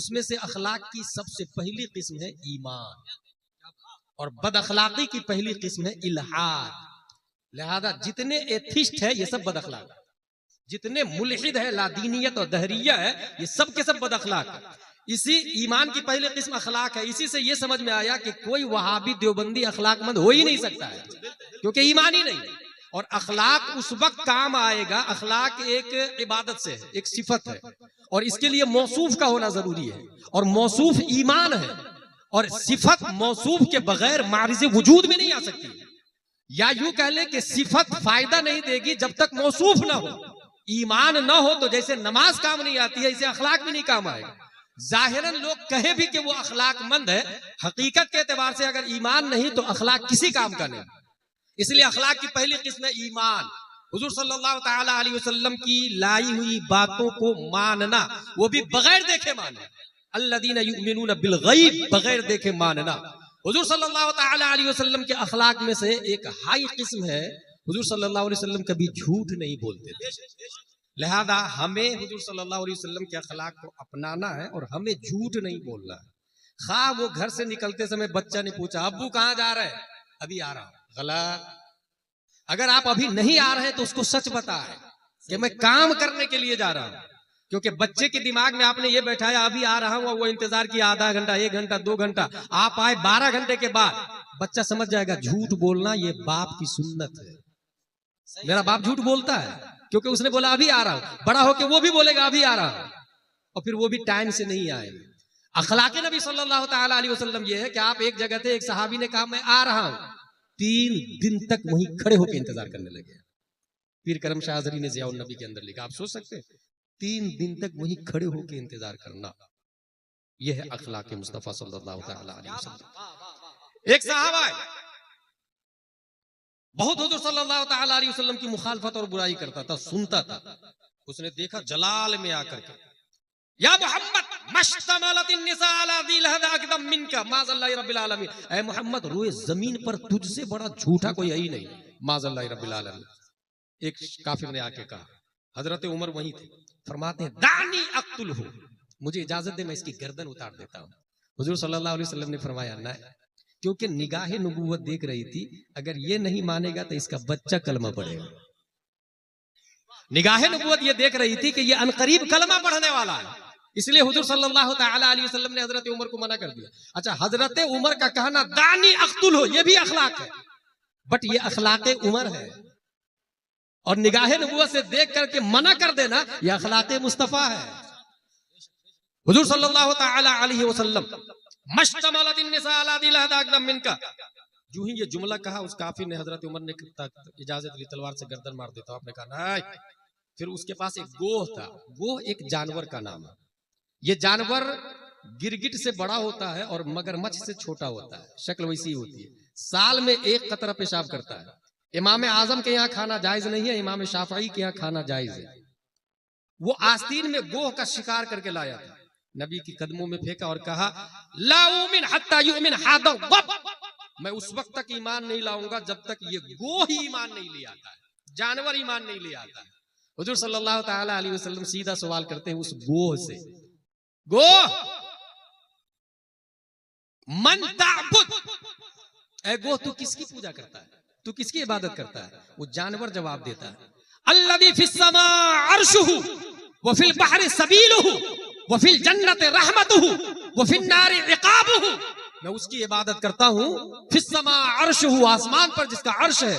उसमें से अखलाक की सबसे पहली किस्म है ईमान, और बद अखलाकी की पहली किस्म है इल्हाद। लिहाजा जितने एथिस्ट है ये सब बद अखलाक, जितने मुल्हिद है, लादीनियत और दहरिया है, ये सब के सब बद अखलाक है। इसी ईमान की पहली किस्म अखलाक है। इसी से ये समझ में आया कि कोई वहाबी देवबंदी अखलाकमंद हो ही नहीं सकता है, क्योंकि ईमान ही नहीं। और अखलाक उस वक्त काम आएगा, अखलाक एक इबादत से है, एक सिफत है, और इसके लिए मौसूफ का होना जरूरी है, और मौसूफ ईमान है, और सिफत मौसूफ के बगैर मारिज़ वजूद में नहीं आ सकती। या यूं कह ले कि सिफत फायदा नहीं देगी जब तक मौसूफ ना हो। ईमान ना हो तो जैसे नमाज काम नहीं आती है, इसे अखलाक भी नहीं काम आएगा। जाहिरन लोग कहे भी कि वो अखलाकमंद है, हकीकत के एतबार से अगर ईमान नहीं तो अखलाक किसी काम का नहीं। इसलिए अखलाक की पहली किस्म है ईमान। हुजूर सल्लल्लाहु ताला अलैहि वसल्लम की लाई हुई बातों को मानना, वो भी बगैर देखे मानना। अल्लज़ीना युमिनूना बिल गैब, बगैर देखे मानना। हुजूर सल्लल्लाहु ताला अलैहि वसल्लम के अखलाक में से एक हाई किस्म है, हुजूर सल्लल्लाहु अलैहि वसल्लम कभी झूठ नहीं बोलते थे। लिहाजा हमें हुजूर सल्लल्लाहु अलैहि वसल्लम के अखलाक को अपनाना है और हमें झूठ नहीं बोलना है। खा वो घर से निकलते समय बच्चा ने पूछा अब्बू कहाँ जा रहे हैं, अभी आ रहा हूं, गलत। अगर आप अभी नहीं आ रहे हैं तो उसको सच बताएं कि मैं काम करने के लिए जा रहा हूं, क्योंकि बच्चे के दिमाग में आपने ये बैठाया अभी आ रहा हूं, वो इंतजार किया आधा घंटा, 1 घंटा, 2 घंटा, आप आए 12 घंटे के बाद, बच्चा समझ जाएगा झूठ बोलना ये बाप की सुन्नत है। मेरा बाप झूठ बोलता है क्योंकि उसने बोला अभी आ रहा हूं। बड़ा होकर वो भी बोलेगा अभी आ रहा हूं, और फिर वो भी टाइम से नहीं आएगा। अखलाके नबी सल्लल्लाहु ताला अलैहि वसल्लम ये है कि आप एक जगह थे, एक सहाबी ने कहा मैं आ रहा हूं, 3 दिन तक वहीं खड़े होकर इंतजार करने लगे। पीर करम शाह अज़हरी ने ज़ियाउन नबी के अंदर लिखा, आप सोच सकते हैं 3 दिन तक वहीं खड़े होकर इंतजार करना, यह है अखलाके मुस्तफा सल्लल्लाहु ताला अलैहि वसल्लम। एक सहाबा बहुत हुजूर सल्लल्लाहु ताला अलैहि वसल्लम की मुखालफत और बुराई करता था, सुनता था। उसने देखा जलाल में आकर के, या मोहम्मद मश्तमलतिन निसा अला ज़िल हदा अक़दम मिनका माज़ल्लाहि रब्बिल आलमीन, ऐ मोहम्मद रोए जमीन पर तुझसे बड़ा झूठा कोई है ही नहीं, माज़ल्लाहि रब्बिल आलमीन। एक काफिर ने आके कहा, हजरत उमर वहीं थे, फरमाते हैं दानी अक्तुल हो, मुझे इजाजत दे मैं इसकी गर्दन उतार देता हूं। हुजूर सल्लल्लाहु अलैहि वसल्लम ने फरमाया ना, क्योंकि निगाहे नबूवत देख रही थी, अगर ये नहीं मानेगा तो इसका बच्चा कलमा पढ़ेगा। निगाहे नबूवत ये देख रही थी कि ये अनकरीब कलमा पढ़ने वाला है, इसलिए हुजूर सल्लल्लाहु ताला अलैहि वसल्लम ने हजरत उमर को मना कर दिया। अच्छा, हजरत उमर का कहना दानी अक्तुल हो ये भी अखलाक है, बट ये अखलाके उमर है, और निगाहे नबूवत से देख करके मना कर देना यह अखलाके मुस्तफा है। हुजूर सल्लल्लाहु ताला अलैहि वसल्लम मिनका, जो ही ये जुमला कहा उस काफिर ने, हजरत उमर ने इजाजत ली, तलवार से गर्दन मार देता। आपने कहा नहीं। फिर उसके पास एक गोह था, गोह एक जानवर का नाम है। ये जानवर गिरगिट से बड़ा होता है और मगरमच्छ से छोटा होता है, शक्ल वैसी होती है। साल में 1 कतरा पेशाब करता है। इमाम आजम के यहाँ खाना जायज नहीं है, इमाम शाफई के यहाँ खाना जायज है। वो आस्तीन में गोह का शिकार करके लाया था, नबी की कदमों में फेंका और कहा ला उमिन हत्ता युमिन हादा वब, मैं उस वक्त तक ईमान नहीं लाऊंगा जब तक ये गोह ही ईमान नहीं ले आता है, जानवर ईमान नहीं ले आता है। हुजूर सल्लल्लाहु ताला अलैहि वसल्लम सीधा सवाल करते हैं उस गोह से, गोह मन ताबुद, ऐ गोह तू किसकी पूजा करता है, तू किसकी इबादत करता है? वो जानवर जवाब देता है अल्लज़ी फिस समा अर्शुहु व फिल बहरि सबीलुहु व फिल जन्नति रहमतुहु व फिन नारि इक़ाबुहु, मैं उसकी इबादत करता हूँ। फिस समा अर्शुहु, आसमान पर जिसका अर्श है,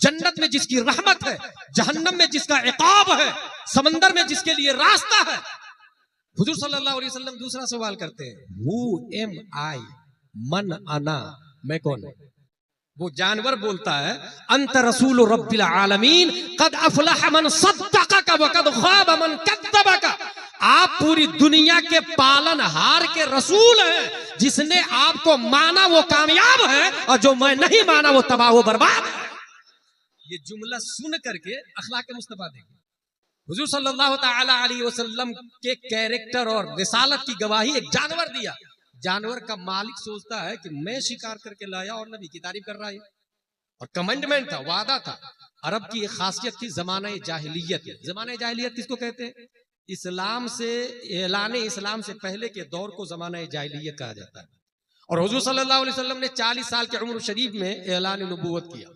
जन्नत में जिसकी रहमत है, जहन्नम में जिसका इक़ाब है, समंदर में जिसके लिए रास्ता है। हुजूर सल्लल्लाहु अलैहि वसल्लम दूसरा सवाल करते हैं हु एम आई, मन अना, मैं कौन हूं? वो जानवर बोलता है अंत रसूल रब्बिल आलमीन कद अफलह मन सद्दक़का व कद ख़ाब मन कद्दबका, आप पूरी दुनिया के पालनहार के रसूल हैं, जिसने आपको माना वो कामयाब है और जो मैं नहीं माना वो तबाह व बर्बाद है। ये जुमला सुन करके अखलाक मुस्तफा देखिए, हुजूर सल्लल्लाहु ताला अलैहि वसल्लम के कैरेक्टर और रिसालत की गवाही एक जानवर दिया। जानवर का मालिक सोचता है कि मैं शिकार करके लाया और नबी की तारीफ कर रहा है, और कमेंडमेंट था, वादा था। अरब की एक खासियत थी जमाना जाहिलियत। जमाना जाहिलियत किसको कहते हैं? इस्लाम से ऐलान इस्लाम से पहले के दौर को ज़माना जाहिलियत कहा जाता है। और हुजूर सल्लल्लाहु अलैहि वसल्लम ने 40 साल की उम्र शरीफ में ऐलान नबूवत किया।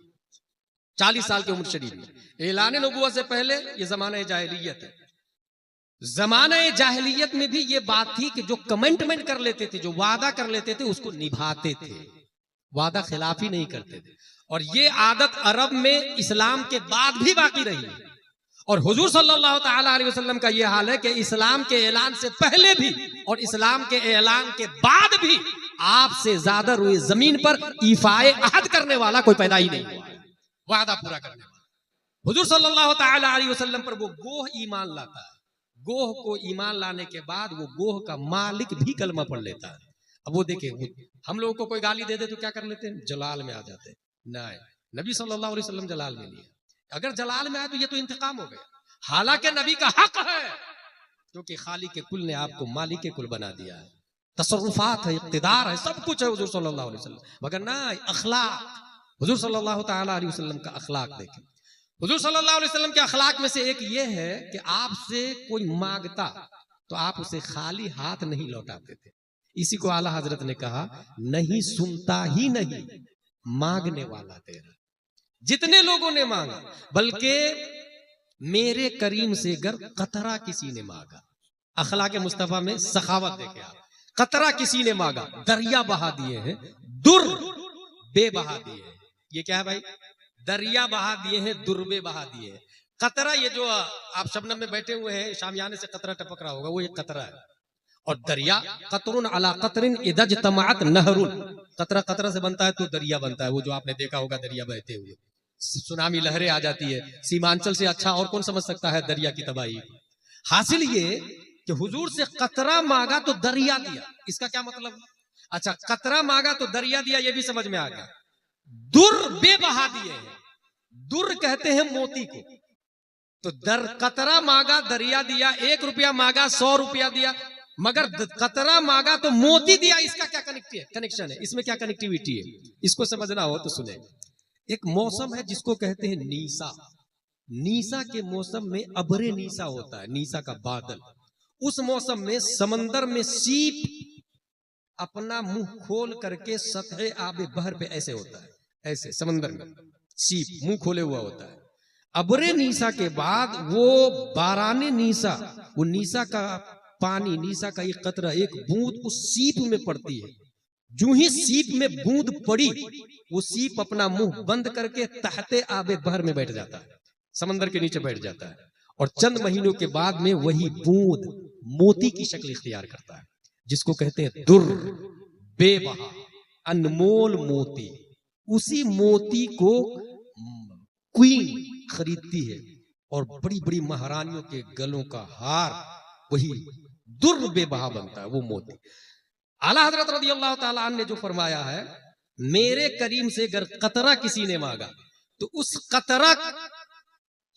40 साल की उम्र शरीफ में ऐलान नबूवत से पहले ये ज़माना जाहिलियत है। ज़माना जाहिलियत में भी ये बात थी कि जो कमिटमेंट कर लेते थे, जो वादा कर लेते थे, उसको निभाते थे, वादा खिलाफी नहीं करते थे। और ये आदत अरब में इस्लाम के बाद भी बाकी रही। और हुजूर सल्लल्लाहु ताला अलैहि वसल्लम का ये हाल है कि इस्लाम के ऐलान से पहले भी और इस्लाम के ऐलान के बाद भी आपसे ज्यादा रुए जमीन पर ईफाए अहद करने वाला कोई पैदा ही नहीं हुआ, वादा पूरा करने वाला। हुजूर सल्लल्लाहु ताला अलैहि वसल्लम पर वो गोह ईमान लाता है। गोह को ईमान लाने के बाद वो गोह का मालिक भी कलमा पढ़ लेता है। अब वो देखे, हम लोगों को कोई गाली दे दे तो क्या कर लेते हैं, जलाल में आ जाते हैं। नहीं, नबी सल्लल्लाहु अलैहि वसल्लम जलाल में नहीं है। अगर जलाल में आए तो ये तो इंतकाम हो गया। हालांकि नबी का हक है, क्योंकि खालिक के कुल ने आपको मालिक के कुल बना दिया है, तसर्रुफात है, इक़्तिदार है, सब कुछ है हुजूर सल्लल्लाहु अलैहि वसल्लम। मगर ना अखलाक, हुजूर सल्लल्लाहु ताला अलैहि वसल्लम का अखलाक देखें। हुजूर सल्लल्लाहु अलैहि वसल्लम के अखलाक में से एक ये है कि आपसे कोई मांगता तो आप उसे खाली हाथ नहीं लौटाते थे। इसी को आला हजरत ने कहा, नहीं सुनता ही नहीं, मांगने वाला तेरा। जितने लोगों ने मांगा, बल्कि मेरे करीम से गर कतरा किसी ने मांगा, अखलाक मुस्तफा में सखावत देखे आप, कतरा किसी ने मांगा, दरिया बहा दिए हैं, दुर बे बहा दिए हैं। ये क्या है भाई, दरिया बहा दिए हैं, दुर्बे बहा दिए हैं। कतरा, ये जो आप शबनम में बैठे हुए हैं, शामियाने से कतरा टपक रहा होगा, वो ये कतरा है। और दरिया कतरुन अला कतरिन इदज तमात नहरुन, कतरा कतरा से बनता है तो दरिया बनता है। वो जो आपने देखा होगा दरिया बहते हुए, सुनामी लहरें आ जाती है। सीमांचल से अच्छा और कौन समझ सकता है दरिया की तबाही। हासिल ये कि हुजूर से कतरा मांगा तो दरिया दिया, इसका क्या मतलब? अच्छा, कतरा मांगा तो दरिया दिया, ये भी समझ में आ गया। दुर बे बहा दिए हैं, दुर कहते हैं मोती को। तो कतरा मांगा दरिया दिया, 1 रुपया मांगा 100 रुपया दिया, मगर कतरा मांगा तो मोती दिया। इसका क्या कनेक्शन है, इसमें क्या कनेक्टिविटी है, इसको समझना हो तो सुने। एक मौसम है जिसको कहते हैं नीसा। नीसा के मौसम में अबरे नीसा होता है, नीसा का बादल। उस मौसम में समंदर में सीप अपना मुंह खोल करके सतह आबे बहर पे ऐसे होता है, ऐसे समंदर में सीप मुंह खोले हुआ होता है। अबरे नीसा के बाद वो बाराने नीसा, वो नीसा का पानी, नीसा का एक कतरा, एक बूंद उस सीप में पड़ती है। जो ही सीप में बूंद पड़ी, वो सीप अपना मुंह बंद करके तहते आबे बहर में बैठ जाता है, समंदर के नीचे बैठ जाता है। और चंद महीनों के बाद में वही बूंद मोती की शक्ल इख्तियार करता है, जिसको कहते हैं दुर बेबहा, अनमोल मोती। उसी मोती को क्वीन खरीदती है और बड़ी बड़ी महारानियों के गलों का हार वही दुर बेबहा बनता है, वो मोती। आला हजरत रज़ियल्लाहु ताला अन्हु ने जो फरमाया है, मेरे करीम से अगर कतरा किसी ने मांगा तो उस कतरा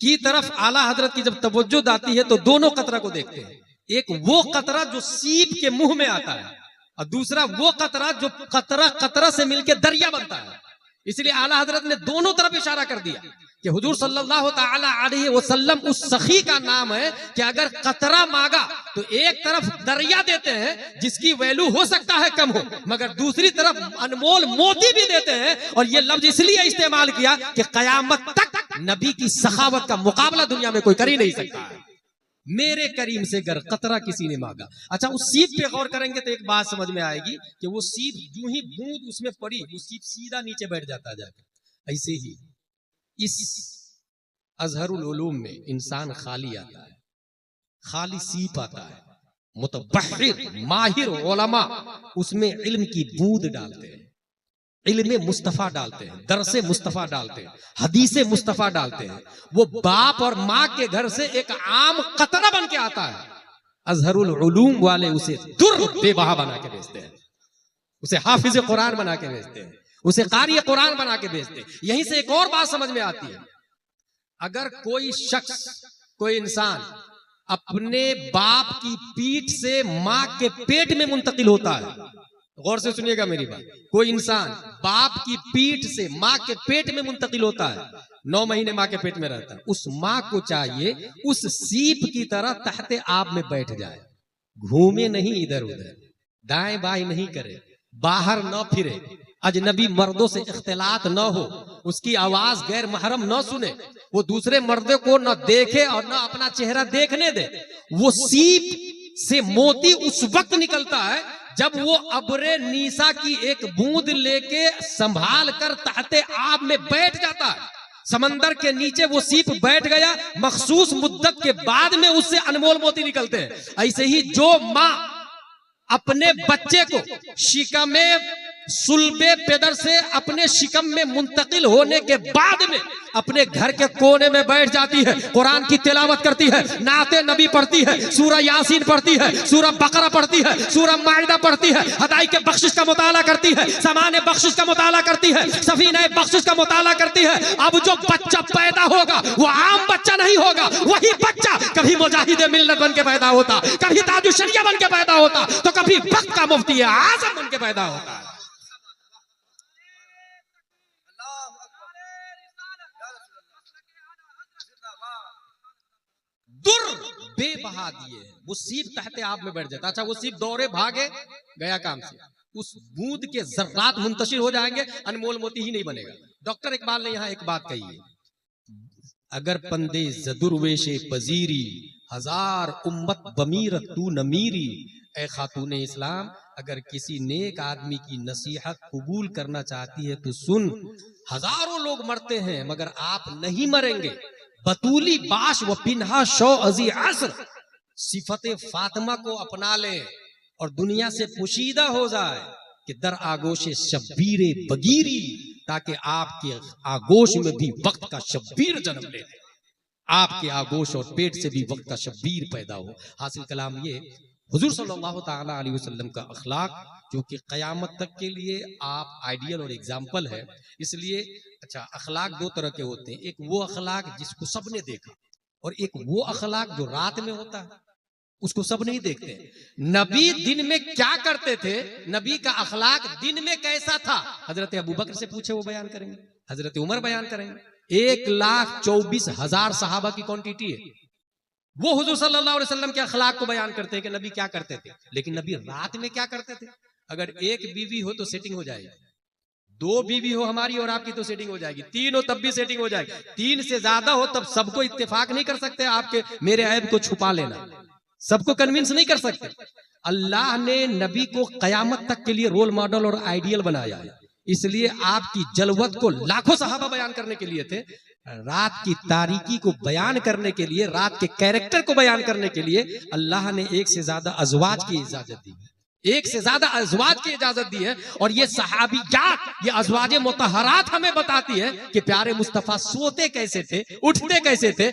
की तरफ आला हजरत की जब तवज्जो आती है तो दोनों कतरा को देखते हैं। एक वो कतरा जो सीप के मुंह में आता है, और दूसरा वो कतरा जो कतरा कतरा से मिलकर दरिया बनता है। इसलिए आला हजरत ने दोनों तरफ इशारा कर दिया कि हुजूर सल्लल्लाहु ताला अलैहि वसल्लम उस सखी का नाम है कि अगर कतरा मांगा तो एक तरफ दरिया देते हैं जिसकी वैल्यू हो सकता है कम हो, मगर दूसरी तरफ अनमोल मोती भी देते हैं। और ये लफ्ज इसलिए इस्तेमाल किया कि कयामत तक नबी की सखावत का मुकाबला दुनिया में कोई कर ही नहीं सकता है। मेरे करीम से अगर कतरा किसी ने मांगा। अच्छा, उस सीप पे गौर करेंगे तो एक बात समझ में आएगी कि वो सीप जो ही बूंद उसमें पड़ी, वो सीप सीधा नीचे बैठ जाता जाकर। ऐसे ही इस अजहरुल उलूम में इंसान खाली आता है, खाली सीप आता है। मुतबहिर माहिर उलमा उसमें इल्म की बूंद डालते हैं, इल्म मुस्तफा डालते हैं, दरसे मुस्तफा डालते हैं, हदीसे मुस्तफा डालते हैं। वो बाप और माँ के घर से एक आम कतरा बन के आता है। अजहरुल उलूम वाले उसे दुर बेबहा बना के भेजते हैं, उसे हाफिज कुरान बना के भेजते हैं, उसे कारी कुरान बना के भेजते हैं। यहीं से एक और बात समझ में आती है, अगर कोई शख्स, कोई इंसान अपने बाप की पीठ से माँ के पेट में मुंतकिल होता है, गौर से सुनिएगा मेरी बात, कोई इंसान बाप की पीठ से माँ के पेट में मुंतकिल होता है, 9 महीने माँ के पेट में रहता है, उस माँ को चाहिए उस सीप की तरह तहते आब में बैठ जाए, घूमे नहीं इधर उधर, दाएं बाएं नहीं करे, बाहर न फिरे, अजनबी मर्दों से इख्तिलात न हो, उसकी आवाज गैर महरम न सुने, वो दूसरे मर्दों को न देखे और न अपना चेहरा देखने दे। वो सीप से मोती उस वक्त निकलता है जब वो अब्रे नीसा की एक बूंद लेके संभाल कर तहते आब में बैठ जाता है। समंदर के नीचे वो सीप बैठ गया, मखसूस मुद्दत के बाद में उससे अनमोल मोती निकलते हैं। ऐसे ही जो माँ अपने बच्चे को शिकमे सुल्बे पेदर से अपने शिकम में मुंतकिल होने के बाद में अपने घर के कोने में बैठ जाती है, कुरान की तिलावत करती है, नाते नबी पढ़ती है, सूरह यासीन पढ़ती है, सूरह बकरा पढ़ती है, सूरह माइदा पढ़ती है, हदाई के बख्शिश का मुताला करती है, सामान्य बख्शिश का मुताला करती है, सफीने बख्शिश का मुताला करती है। अब जो बच्चा पैदा होगा वो आम बच्चा नहीं होगा, वही बच्चा कभी मुजाहिद मिल्लत बन के पैदा होता, कभी ताजुश शरिया बन के पैदा होता, तो कभी वक्त का मुफ्ती आजम बन के पैदा होता। दुर बेबहा दिए, वो सीप तहते आब में बैठ जाता। अच्छा, वो सीप दौड़े भागे गया काम से, उस बूंद के जर्रात मुंतशिर हो जाएंगे, अनमोल मोती ही नहीं बनेगा। डॉक्टर इकबाल ने यहाँ एक बात कही है, अगर पंदे जदुर्वेशे पजीरी हजार उम्मत बमीरत तू नमीरी, ए खातून इस्लाम, अगर किसी नेक आदमी की नसीहत कबूल करना चाहती है तो सुन, हजारों लोग मरते हैं मगर आप नहीं मरेंगे। बतूली बाश व पिन्हा शो अजी असर, सिफते फातिमा को अपना ले और दुनिया से पोशीदा हो जाए कि दर आगोशे शब्बीरे बगीरी, ताकि आपके आगोश में भी वक्त का शब्बीर जन्म ले, आपके आगोश और पेट से भी वक्त का शब्बीर पैदा हो। हासिल कलाम ये हुजूर सल्लल्लाहु ताला अलैहि वसल्लम का अखलाक, जो कि क़यामत तक के लिए आप आइडियल और एग्जाम्पल है। इसलिए अच्छा, अखलाक दो तरह के होते हैं, एक वो अखलाक जिसको सबने देखा और एक वो अखलाक जो रात में होता है, उसको सब नहीं देखते। नबी दिन में क्या करते थे, नबी का अखलाक दिन में कैसा था, हजरत अबू बकर से पूछे वो बयान करेंगे, हजरत उमर बयान करेंगे। 1,24,000 सहाबा की क्वांटिटी है, वो हुजूर सल्लल्लाहु अलैहि वसल्लम के अखलाक को बयान करते हैं कि नबी क्या करते थे। लेकिन नबी रात में क्या करते थे, अगर एक बीवी हो तो सेटिंग हो जाएगी, 2 बीवी हो हमारी और आपकी तो सेटिंग हो जाएगी, 3 हो तब भी सेटिंग हो जाएगी, 3 से ज्यादा हो तब सबको इत्तेफाक नहीं कर सकते आपके मेरे ऐब को छुपा लेना, सबको कन्विंस नहीं कर सकते। अल्लाह ने नबी को कयामत तक के लिए रोल मॉडल और आइडियल बनाया है, इसलिए आपकी जलवत को लाखों सहाबा बयान करने के लिए थे, रात की तारीकी को बयान करने के लिए, रात के कैरेक्टर को बयान करने के लिए अल्लाह ने 1 से ज्यादा अज़वाज की इजाजत दी, 1 से ज्यादा अज़वाज की इजाजत दी है। और ये सहाबियात, ये अज़वाजे मुतहरात हमें बताती है कि प्यारे मुस्तफा सोते कैसे थे, उठते कैसे थे,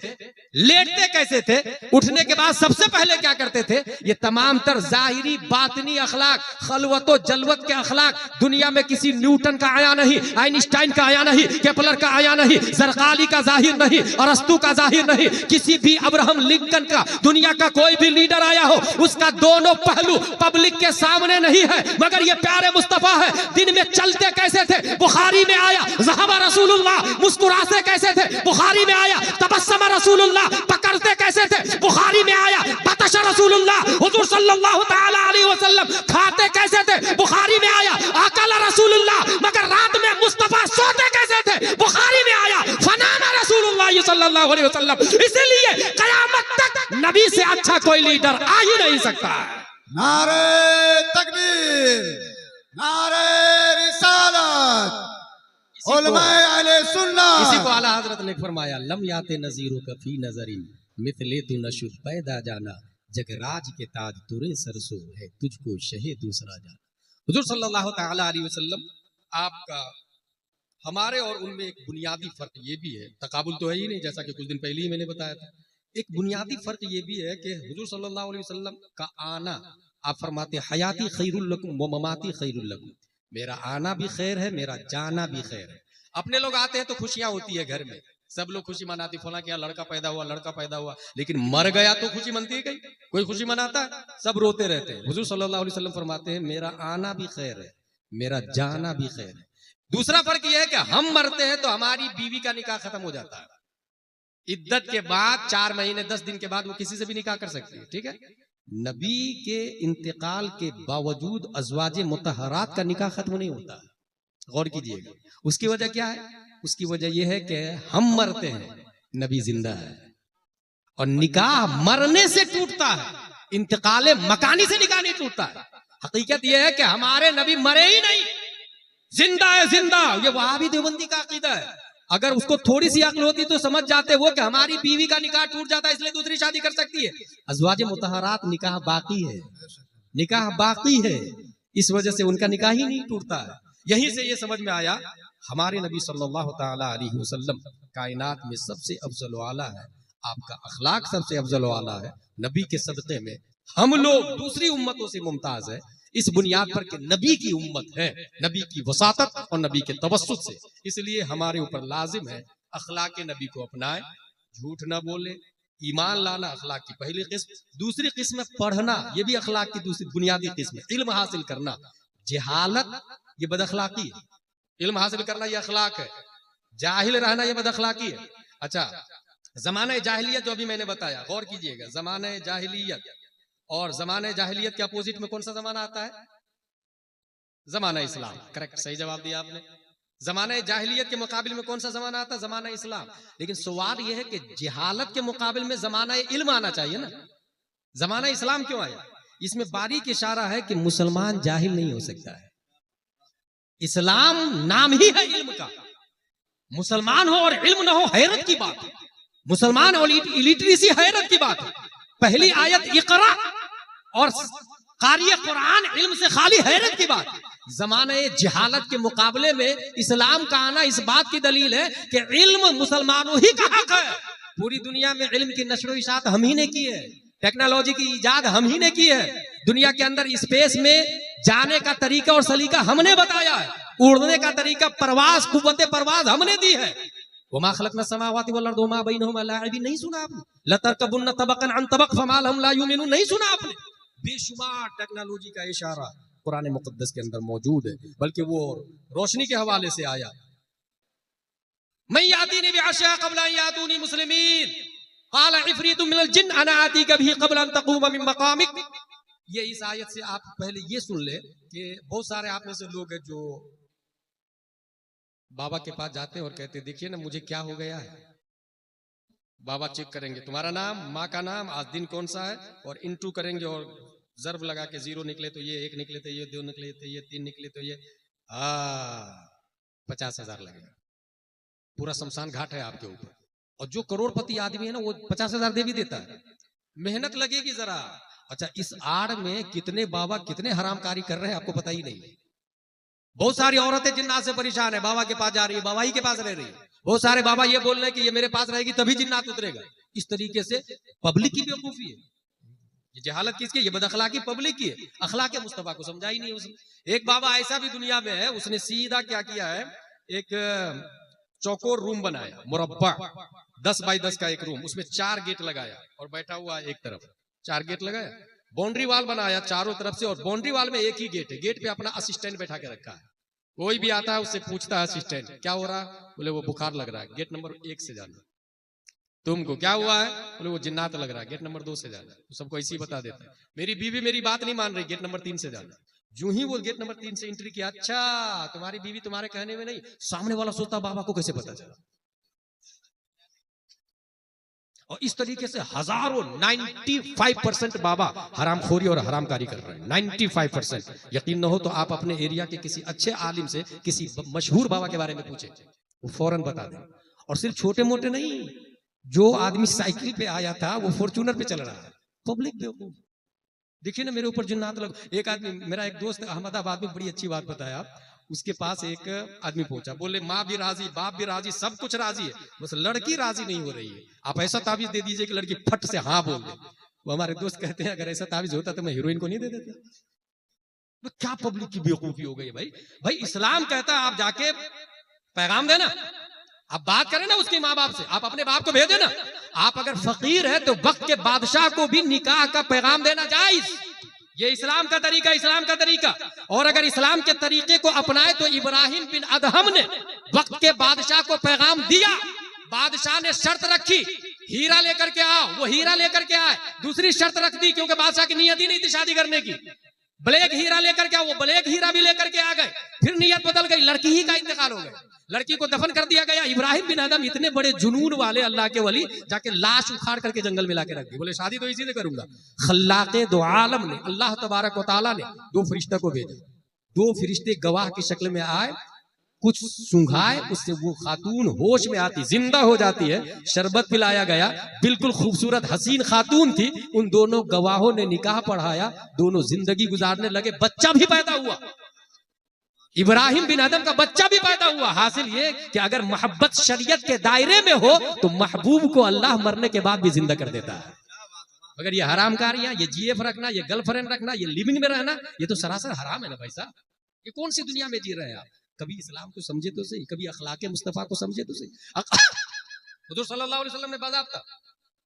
लेटते कैसे थे, उठने के बाद सबसे पहले क्या करते थे। ये तमाम तर जाहिरी बातनी अखलाक, खलवतो जलवत के अखलाक दुनिया में किसी न्यूटन का आया नहीं, आइंस्टाइन का आया नहीं, केपलर का आया नहीं, जरकाली का जाहिर नहीं, अरस्तु का जाहिर नहीं, किसी भी अब्राहम लिंकन का, दुनिया का कोई भी लीडर आया हो उसका दोनों पहलू पब्लिक के सामने नहीं है, मगर ये प्यारे मुस्तफा है। दिन में चलते कैसे थे, बुखारी में आया। ज़हबा रसूलुल्लाह, मुस्कुराते कैसे थे, बुखारी में आया। तबस्सम रसूलुल्लाह, पकड़ते कैसे थे, बुखारी में आया। बतश रसूलुल्लाह, हुजूर सल्लल्लाहु तआला अलैहि वसल्लम खाते कैसे थे, बुखारी में आया। अकल रसूलुल्लाह, मगर रात में मुस्तफा सोते कैसे थे, बुखारी में आया। फनाना रसूलुल्लाह सल्लल्लाहु अलैहि वसल्लम। इसीलिए कयामत तक नबी से अच्छा कोई लीडर आ ही नहीं सकता। नारे तकबीर, नारे रिसालत, उलमाए अहले सुन्नत। इसी को आला हजरत ने फरमाया, लम याते नजीरों का फी नजरी मिथले तू नशुद पैदा जाना, जगराज के ताज तुरे सरसो है तुझको शहे दूसरा जाना। हुजूर सल्लल्लाहु तआला अलैहि वसल्लम आपका हमारे और उनमें एक बुनियादी फर्क ये भी है, तकाबुल तो है ही नहीं, जैसा कि कुछ दिन पहले ही मैंने बताया था। एक बुनियादी फर्क ये भी है कि हुजूर सल्लल्लाहु अलैहि वसल्लम का आना, आप फरमाते हयाती खैरुल लकुम व ममाती खैरुल लकुम, मेरा आना भी खैर है, मेरा जाना भी खैर है। अपने लोग आते हैं तो खुशियां होती है घर में, सब लोग खुशी मनाती, फला क्या लड़का पैदा हुआ, लड़का पैदा हुआ, लेकिन मर गया तो खुशी मनती है कहीं, कोई खुशी मनाता है, सब रोते रहते हैं। हुजूर सल्लल्लाहु अलैहि वसल्लम फरमाते हैं मेरा आना भी खैर है, मेरा जाना भी खैर है। दूसरा फर्क यह है कि हम मरते हैं तो हमारी बीवी का निकाह खत्म हो जाता है। इद्दत के बाद 4 महीने 10 दिन के बाद वो किसी से भी निकाह कर सकती है, ठीक है। नबी के इंतकाल के बावजूद अज़वाजे मुतहरात का निकाह खत्म नहीं होता। गौर कीजिएगा, उसकी वजह क्या है? उसकी वजह यह है कि हम मरते हैं, नबी जिंदा है, और निकाह मरने से टूटता है, इंतकाले मकानी से निकाह नहीं टूटता है। हकीकत यह है कि हमारे नबी मरे ही नहीं, जिंदा है, जिंदा। ये वहाबी देवबंदी का अकीदा है। अगर उसको थोड़ी सी अक्ल होती तो समझ जाते वो कि हमारी बीवी का निकाह टूट जाता है इसलिए दूसरी शादी कर सकती है। अज़वाजे मुतहरात निकाह बाकी है, निकाह बाकी है, इस वजह से उनका निकाह ही नहीं टूटता है। यहीं से ये समझ में आया हमारे नबी सल्लल्लाहु ताला अलैहि वसल्लम कायनात में सबसे अफजल वाला है, आपका अखलाक सबसे अफजल वाला है। नबी के सदक़े में हम लोग दूसरी उम्मतों से मुमताज है इस बुनियाद पर कि नबी की उम्मत है, नबी की वसातत और नबी के तवस्सुत से। इसलिए हमारे ऊपर लाजिम है अखलाक नबी को अपनाए, झूठ ना बोले, ईमान लाना अखलाक की पहली किस्म। दूसरी किस्म पढ़ना, ये भी अखलाक की दूसरी बुनियादी किस्म है। इल्म हासिल करना, जहालत ये बदअखलाकी है, इल्म हासिल करना ये अखलाक है, जाहिल रहना ये बदअखलाकी है। अच्छा, जमाने जाहिलियत जो अभी मैंने बताया, गौर कीजिएगा, जमाने जाहिलियत और जमाने जाहिलियत के अपोजिट में कौन सा जमाना आता है? जमाना इस्लाम। करेक्ट, सही जवाब दिया आपने। जमाने जाहिलियत के मुकाबले में कौन सा जमाना आता है? जमाना इस्लाम। लेकिन सवाल यह है कि जहालत के मुकाबले में जमाना इल्म आना चाहिए ना। जमाना इस्लाम क्यों आया? इसमें बारीक इशारा है कि मुसलमान जाहिल नहीं हो सकता है। इस्लाम नाम ही है इल्म का। मुसलमान हो और इल्म ना हो, हैरत की बात है। मुसलमान और इलिटरेसी हैरत की बात है। पहली आयत इकरा और कारी कुरान इल्म से खाली, हैरत की बात। जमाने जहालत के मुकाबले में इस्लाम का आना इस बात की दलील है कि इल्म मुसलमानों ही का हक है। पूरी दुनिया में इल्म की नशर व इशाअत हम ही ने की है, टेक्नोलॉजी की इजाद हम ही ने की है, दुनिया के अंदर स्पेस में जाने का तरीका और सलीका हमने बताया है, उड़ने का तरीका, परवाज, कुव्वते परवाज हमने दी है। वमा खलकना समावाति वल अर्द वमा बैनहुमा लाइबिन, नहीं सुना आपने? लतरकबुन्ना तबक़न अन तबक़ फमा लहुम ला युमिनून, नहीं सुना आपने? बेशुमार टेक्नोलॉजी का इशारा कुरान मुक़द्दस के अंदर मौजूद है, बल्कि वो रोशनी के हवाले से आया। मैं यातीनी बिअशा क़ब्ल अन यातूनी मुस्लिमीन क़ाल इफ़रीतुम मिनल जिन्न अना आतीका बिही क़ब्ल अन तक़ूम मिन मक़ामिक। ये इस आयत से आप पहले ये सुन ले कि बहुत सारे आप में से लोग हैं जो बाबा के पास जाते हैं और कहते हैं देखिए ना मुझे क्या हो गया है। बाबा चेक करेंगे तुम्हारा नाम, माँ का नाम, आज दिन कौन सा है, और इंटू करेंगे और जर्ब लगा के 0 निकले तो ये, 1 निकले तो ये, 2 निकले तो ये, 3 निकले तो ये, 50,000 लगेगा। पूरा शमशान घाट है आपके ऊपर। और जो करोड़पति आदमी है ना वो 50,000 दे भी देता है, मेहनत लगेगी जरा। अच्छा, इस आड़ में कितने बाबा कितने हरामकारी कर रहे हैं आपको पता ही नहीं। बहुत सारी औरतें जिन्नात से परेशान है, बाबा के पास जा रही है, बाबा ही के पास रह रही है। बहुत सारे बाबा ये बोल रहे हैं कि ये मेरे पास रहेगी तभी जिन्नात उतरेगा। इस तरीके से पब्लिक की बेवकूफी है। ये जहालत किसकी? ये बदअखलाकी पब्लिक की है, अखलाक मुस्तफा को समझा ही नहीं उसने। एक बाबा ऐसा भी दुनिया में है, उसने सीधा क्या किया है, एक चौकोर रूम बनाया, मुरब्बा 10 बाई 10 का एक रूम, उसमें 4 गेट लगाया और बैठा हुआ एक तरफ, 4 गेट लगाया, बाउंड्री वाल बनाया चारों तरफ से, और बाउंड्री वाल में एक ही गेट है, गेट पे अपना असिस्टेंट बैठा के रखा है। कोई भी आता है उससे पूछता है असिस्टेंट क्या हो रहा है, बोले वो बुखार लग रहा है, गेट नंबर 1 से जाना। तुमको क्या हुआ है, बोले वो जिन्नात लग रहा है, गेट नंबर 2 से जाना। तो सबको ऐसे ही बता देता है। मेरी बीवी मेरी बात नहीं मान रही, गेट नंबर 3 से जाना। जो ही वो गेट नंबर 3 से एंट्री किया, अच्छा तुम्हारी बीवी तुम्हारे कहने में नहीं, सामने वाला सोचता बाबा को कैसे पता चला। और इस तरीके से हजारों 95% बाबा हरामखोरी और हरामकारी कर रहे हैं, 95%। यकीन न हो तो आप अपने एरिया के किसी अच्छे आलिम से, किसी मशहूर बाबा के बारे में पूछे, वो फौरन बता दें। और सिर्फ छोटे मोटे नहीं, जो आदमी साइकिल पे आया था वो फॉर्च्यूनर पे चल रहा है। पब्लिक बेवकूफ। देखिए ना मेरे ऊपर जिन्नात लग। एक आदमी, मेरा एक दोस्त अहमदाबाद में, बड़ी अच्छी बात बताया, उसके पास एक आदमी पहुंचा, बोले माँ भी राजी, बाप भी राजी, सब कुछ राजी है, बस लड़की राजी नहीं हो रही है। आप ऐसा ताबीज दे दीजिए कि लड़की फट से हाँ बोल दे। वो हमारे दोस्त कहते हैं अगर ऐसा ताबीज होता तो मैं हीरोइन को नहीं दे देता। तो क्या पब्लिक की बेवकूफी हो गई भाई। भाई इस्लाम कहता है आप जाके पैगाम देना, आप बात करें ना उसके माँ बाप से, आप अपने बाप को भेजे ना। आप अगर फकीर है तो वक्त के बादशाह को भी निकाह का पैगाम देना जायज। ये इस्लाम का तरीका, इस्लाम का तरीका। और अगर इस्लाम के तरीके को अपनाए तो इब्राहिम बिन अदहम ने वक्त के बादशाह को पैगाम दिया। बादशाह ने शर्त रखी, हीरा लेकर के आओ। वो हीरा लेकर के आए। दूसरी शर्त रख दी, क्योंकि बादशाह की नियत ही नहीं थी शादी करने की। ब्लैक हीरा लेकर के आओ। वो ब्लैक हीरा भी लेकर के आ गए। फिर नियत बदल गई, लड़की ही का इंतकाल हो गया, लड़की को दफन कर दिया गया। इब्राहिम बिन अदहम इतने बड़े जुनून वाले अल्लाह के वली, जाके लाश उखाड़ करके जंगल में लाके रख दी। बोले शादी तो इसी से करूंगा। खल्लाके दो आलम ने, अल्लाह तबारक व तआला ने 2 फरिश्ता को भेजा। 2 फरिश्ते गवाह की शक्ल में आए, कुछ सुंघाए, उससे वो खातून होश में आती, जिंदा हो जाती है। शरबत पिलाया गया, बिल्कुल खूबसूरत हसीन खातून थी। उन दोनों गवाहों ने निकाह पढ़ाया, दोनों जिंदगी गुजारने लगे। बच्चा भी पैदा हुआ, इब्राहिम बिन अदम का बच्चा भी पैदा हुआ। हासिल ये कि अगर मोहब्बत शरीयत के दायरे में हो तो महबूब को अल्लाह मरने के बाद भी जिंदा कर देता है। अगर ये हराम कारियां, ये जीएफ रखना, ये गर्लफ्रेंड रखना, ये लिविंग में रहना, ये तो सरासर हराम है ना भाई साहब। ये कौन सी दुनिया में जी रहे हैं आप? कभी इस्लाम को समझे तो सही, कभी अखलाके मुस्तफा को समझे तो सही। हुजूर सल्लल्लाहु अलैहि वसल्लम ने बाज़ाब्ता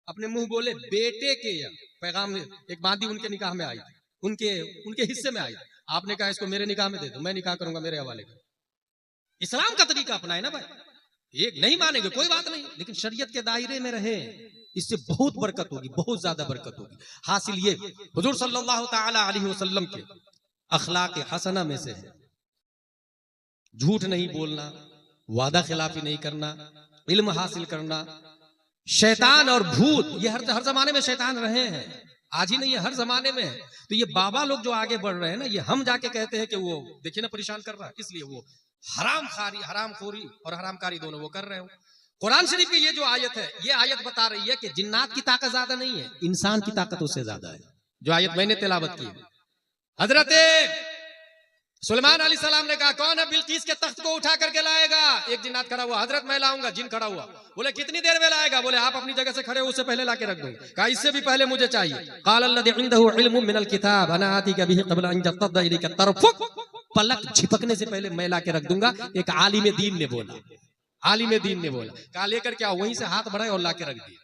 अपने मुंह बोले बेटे के पैगाम, एक बांदी उनके निकाह में आई, उनके हिस्से में आई। आपने कहा इसको मेरे निकाह में दे दो, मैं निकाह करूंगा मेरे हवाले का। इस्लाम का तरीका अपनाए ना भाई। एक नहीं मानेंगे कोई बात नहीं, लेकिन शरीयत के दायरे में रहे, इससे बहुत बरकत होगी, बहुत ज्यादा बरकत होगी। हासिल ये हुजूर सल्लल्लाहु ताला अलैहि वसल्लम के अखलाक हसना में से है झूठ नहीं बोलना, वादा खिलाफी नहीं करना, इल्म हासिल करना। शैतान और भूत ये हर जमाने में शैतान रहे हैं, आज ही नहीं है, हर जमाने में है। तो ये बाबा लोग जो आगे बढ़ रहे हैं ना, ये हम जाके कहते हैं कि वो देखिए ना परेशान कर रहा है, इसलिए वो हरामखोरी और हरामकारी दोनों वो कर रहे हो। कुरान शरीफ की ये जो आयत है, ये आयत बता रही है कि जिन्नात की ताकत ज्यादा नहीं है, इंसान की ताकत उससे ज्यादा है। जो आयत मैंने तिलावत की है, हजरत सुलेमान अलैहिस्सलाम ने कहा कौन है बिल्कीस के तख्त को उठा करके लाएगा? एक जिन्नात खड़ा हुआ, हजरत मैं लाऊंगा। जिन खड़ा हुआ, बोले कितनी देर में लाएगा? बोले आप अपनी जगह से खड़े हो उससे पहले लाके रख दूंगा। कहा इससे भी पहले मुझे चाहिए। क़ाल अल्लज़ी इंदहु इल्मुम मिनल किताब अना आतीका बिही क़ब्ल अन यर्तद्दा इलैका तरफुक, पलक झिपकने से पहले मैं लाके रख दूंगा। एक आलिम दीन ने बोला, आलिम दीन ने बोला। कहा लेकर क्या? वहीं से हाथ बढ़ाए और लाके रख दिया।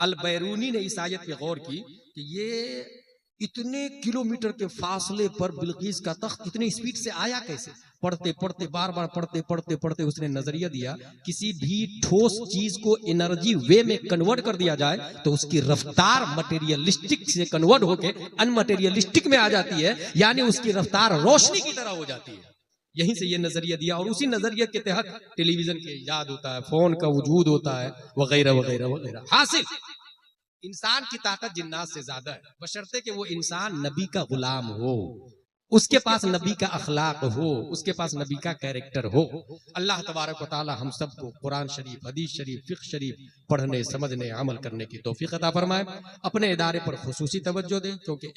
अल बैरूनी ने इस आयत पे गौर की कि ये इतने किलोमीटर के फासले पर बिल्कीस का तख्त इतने स्पीड से आया कैसे? पढ़ते पढ़ते बार बार पढ़ते उसने नजरिया दिया, किसी भी ठोस चीज को एनर्जी वे में कन्वर्ट कर दिया जाए तो उसकी रफ्तार मटेरियलिस्टिक से कन्वर्ट होके अनमटेरियलिस्टिक में आ जाती है, यानी उसकी रफ्तार रोशनी की तरह हो जाती है। यहीं से ये नजरिया दिया और उसी नजरिए के तहत टेलीविजन के इजाद होता है, फोन का वजूद होता है, वगैरह वगैरह वगैरह। हासिल इंसान की ताकत जिन्नात से ज्यादा है, बशर्ते कि वो इंसान नबी का गुलाम हो, उसके पास नबी का अखलाक हो, उसके पास नबी का कैरेक्टर हो। अल्लाह तबारक व तआला हम सबको कुरान शरीफ, हदीस शरीफ, फिक्र शरीफ पढ़ने, समझने, अमल करने की तौफीक अता फरमाए। अपने इदारे पर खुसूसी तवज्जो दें, क्योंकि